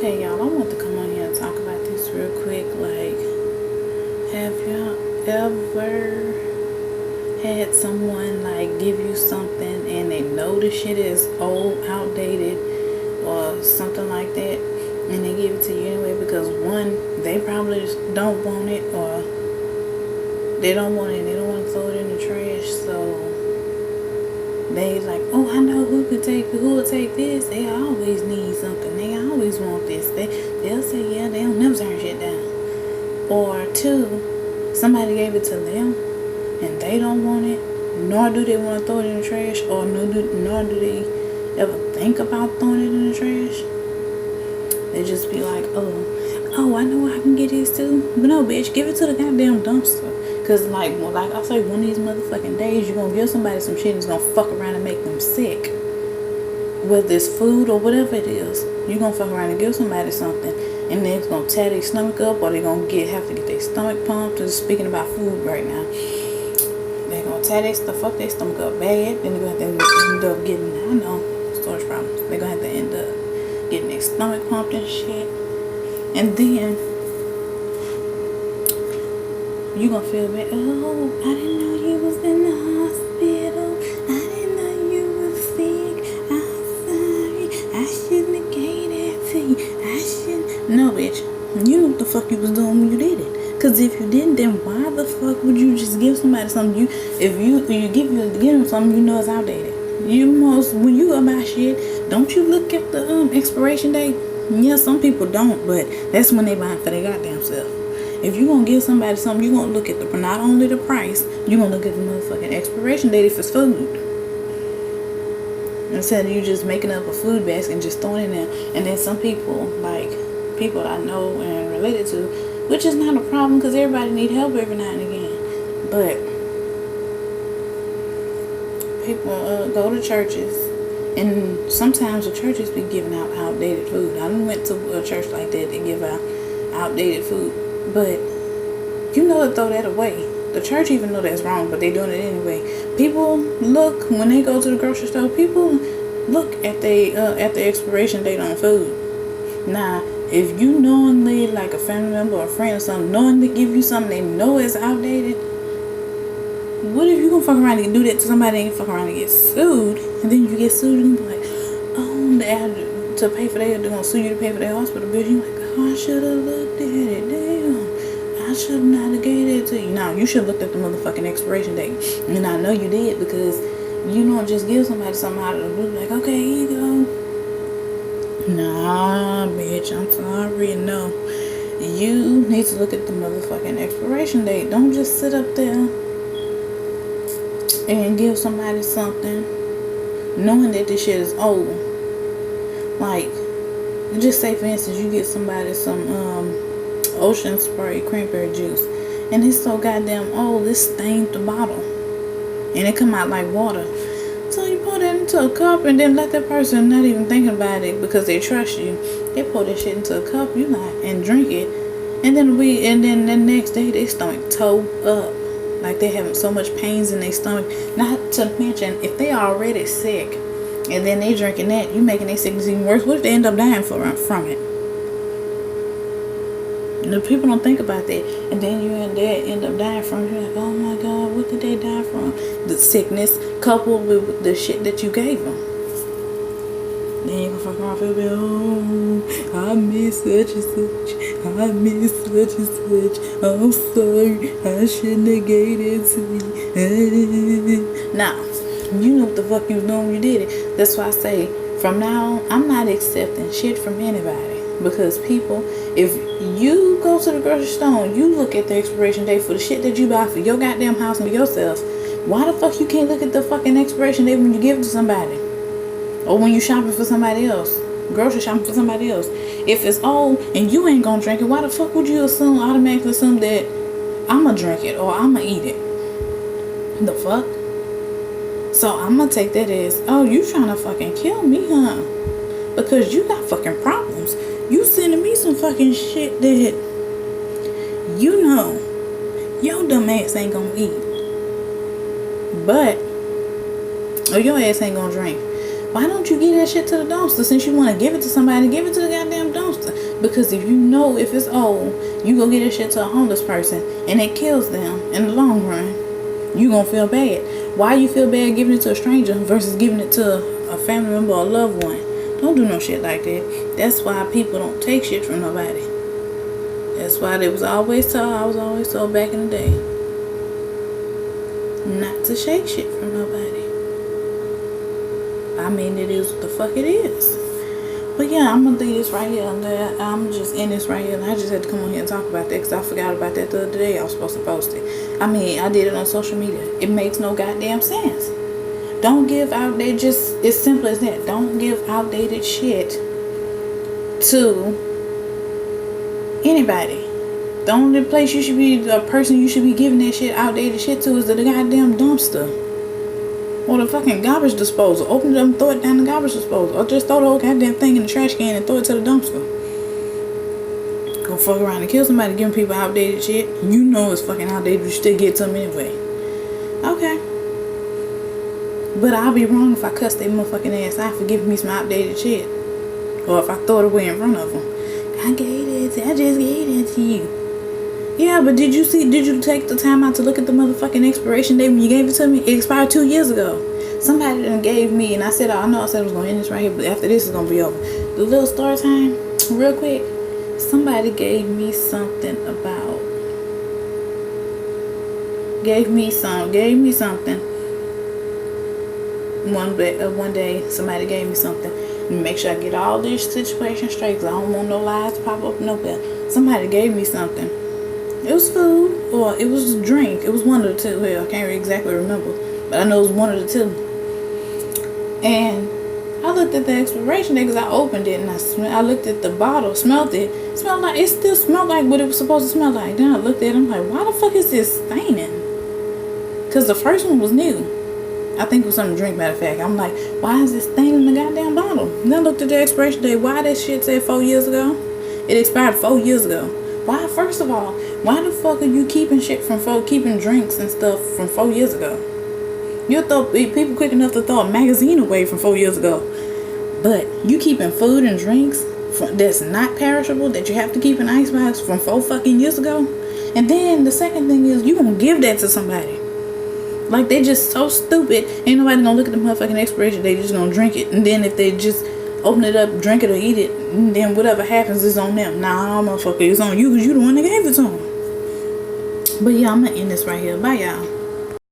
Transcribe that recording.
Okay, y'all, I want to come on here and talk about this real quick. Like, have y'all ever had someone like give you something and they know the shit is old, outdated, or something like that, and they give it to you anyway because one, they probably just don't want it, or they don't want it and they don't want to throw it in the trash, so they like, oh, I know who will take this. They always need something. They always want this. They'll say, yeah, they don't never turn shit down. Or two, somebody gave it to them and they don't want it, nor do they want to throw it in the trash, or nor do they ever think about throwing it in the trash. They just be like, oh, I know I can get this too. But no, bitch, give it to the goddamn dumpster. Cause like I say, one of these motherfucking days, you're gonna give somebody some shit and it's gonna fuck around and make them sick. Whether it's food or whatever it is, you're gonna fuck around and give somebody something, and then it's gonna tear their stomach up, or they're gonna have to get their stomach pumped. Just speaking about food right now, they're gonna tear their stomach up bad. Then they're gonna have to end up getting, I know, storage problems. They're gonna have to end up getting their stomach pumped and shit, and then you gonna feel bad. Oh, I didn't know you was in the hospital. I didn't know you was sick. I'm sorry. I shouldn't have gave that to you. I shouldn't. No, bitch. You know what the fuck you was doing when you did it. Cause if you didn't, then why the fuck would you just give somebody something? If you give them something you know is outdated. When you go buy shit, don't you look at the expiration date? Yeah, some people don't, but that's when they buy it for their goddamn self. If you gonna give somebody something, you gonna look at not only the price, you gonna look at the motherfucking expiration date if it's food. Instead of you just making up a food basket and just throwing it in there. And then some people, like people I know and related to, which is not a problem because everybody need help every now and again. But people go to churches, and sometimes the churches be giving out outdated food. I went to a church like that to give out outdated food. But you know to throw that away. The church even know that's wrong, but they doing it anyway. People look when they go to the grocery store. People look at the expiration date on food. Now, if you knowingly, like a family member or a friend or something, knowingly give you something they know is outdated, what if you gonna fuck around and do that to somebody and fuck around and get sued, and then you get sued and you be like, oh, they have to pay for they're gonna sue you to pay for their hospital bill. You like, oh, I should have looked at it. I should not have gave it to you. Now, you should have looked at the motherfucking expiration date. And I know you did, because you don't just give somebody something out of the blue like, okay, here you go. Nah, bitch, I'm sorry. No. You need to look at the motherfucking expiration date. Don't just sit up there and give somebody something knowing that this shit is old. Like, just say for instance, you get somebody some Ocean Spray cranberry juice, and it's so goddamn old, it stained the bottle, and it come out like water. So you pour that into a cup, and then let that person not even thinking about it because they trust you. They pour that shit into a cup, and drink it, and then the next day they stomach toe up, like they having so much pains in their stomach. Not to mention, if they already sick, and then they drinking that, you making their sickness even worse. What if they end up dying from it? The people don't think about that, and then you and dad end up dying from it. You're like, oh my god, what did they die from? The sickness coupled with the shit that you gave them. Then you gonna fuck around and be, oh, I miss such and such. I miss such and such. I'm sorry, I shouldn't have gave it to you. Now, you know what the fuck you was doing when you did it. That's why I say, from now on, I'm not accepting shit from anybody. Because people, if you go to the grocery store and you look at the expiration date for the shit that you buy for your goddamn house and yourself, why the fuck you can't look at the fucking expiration date when you give it to somebody? Or when you shopping for somebody else? Grocery shopping for somebody else. If it's old and you ain't gonna drink it, why the fuck would you automatically assume that I'ma drink it or I'ma eat it? The fuck? So I'm gonna take that as, oh, you trying to fucking kill me, huh? Because you got fucking problems. You sending me some fucking shit that you know your dumb ass ain't gonna eat. But, or your ass ain't gonna drink. Why don't you give that shit to the dumpster? Since you want to give it to somebody, give it to the goddamn dumpster. Because if you know if it's old, you go get this shit to a homeless person and it kills them in the long run, you gonna feel bad. Why you feel bad giving it to a stranger versus giving it to a family member or a loved one? Don't do no shit like that. That's why people don't take shit from nobody. That's why I was always told back in the day not to shake shit from nobody. I mean, it is what the fuck it is. But yeah, I'm gonna leave this right here. I'm just in this right here, and I just had to come on here and talk about that because I forgot about that the other day. I was supposed to post it. I mean, I did it on social media. It makes no goddamn sense. Don't give outdated, just as simple as that. Don't give outdated shit to anybody. The only place you should be, the person you should be giving that shit, outdated shit to, is the goddamn dumpster. Or the fucking garbage disposal. Open it up and throw it down the garbage disposal. Or just throw the whole goddamn thing in the trash can and throw it to the dumpster. Go fuck around and kill somebody giving people outdated shit. You know it's fucking outdated. You still get to them anyway. Okay. But I'll be wrong if I cuss their motherfucking ass out for giving me some outdated shit. Or if I throw it away in front of them. I just gave it to you. Yeah, but did you take the time out to look at the motherfucking expiration date when you gave it to me? It expired 2 years ago. Somebody done gave me, and I said I was going to end this right here, but after this is going to be over. The little story time, real quick. Somebody gave me something. One day, somebody gave me something. Make sure I get all this situation straight, because I don't want no lies to pop up nowhere. Somebody gave me something. It was food, or it was a drink. It was one of the two. Hell, I can't exactly remember, but I know it was one of the two. And I looked at the expiration date because I opened it, and I looked at the bottle, smelled it. It still smelled like what it was supposed to smell like. Then I looked at it, I'm like, why the fuck is this staining? Because the first one was new. I think it was something to drink, matter of fact. I'm like, why is this stain in the goddamn bottle? Then I looked at the expiration date. Why that shit said 4 years ago? It expired 4 years ago. Why, first of all, why the fuck are you keeping shit keeping drinks and stuff from 4 years ago? You'll throw people quick enough to throw a magazine away from 4 years ago. But you keeping food and drinks that's not perishable, that you have to keep in icebox from 4 fucking years ago? And then the second thing is, you gonna give that to somebody. Like, they just so stupid. Ain't nobody gonna look at the motherfucking expiration. They just gonna drink it. And then if they just open it up, drink it or eat it, and then whatever happens is on them. Nah, motherfucker, it's on you because you the one that gave it to them. But yeah, I'm gonna end this right here. Bye, y'all.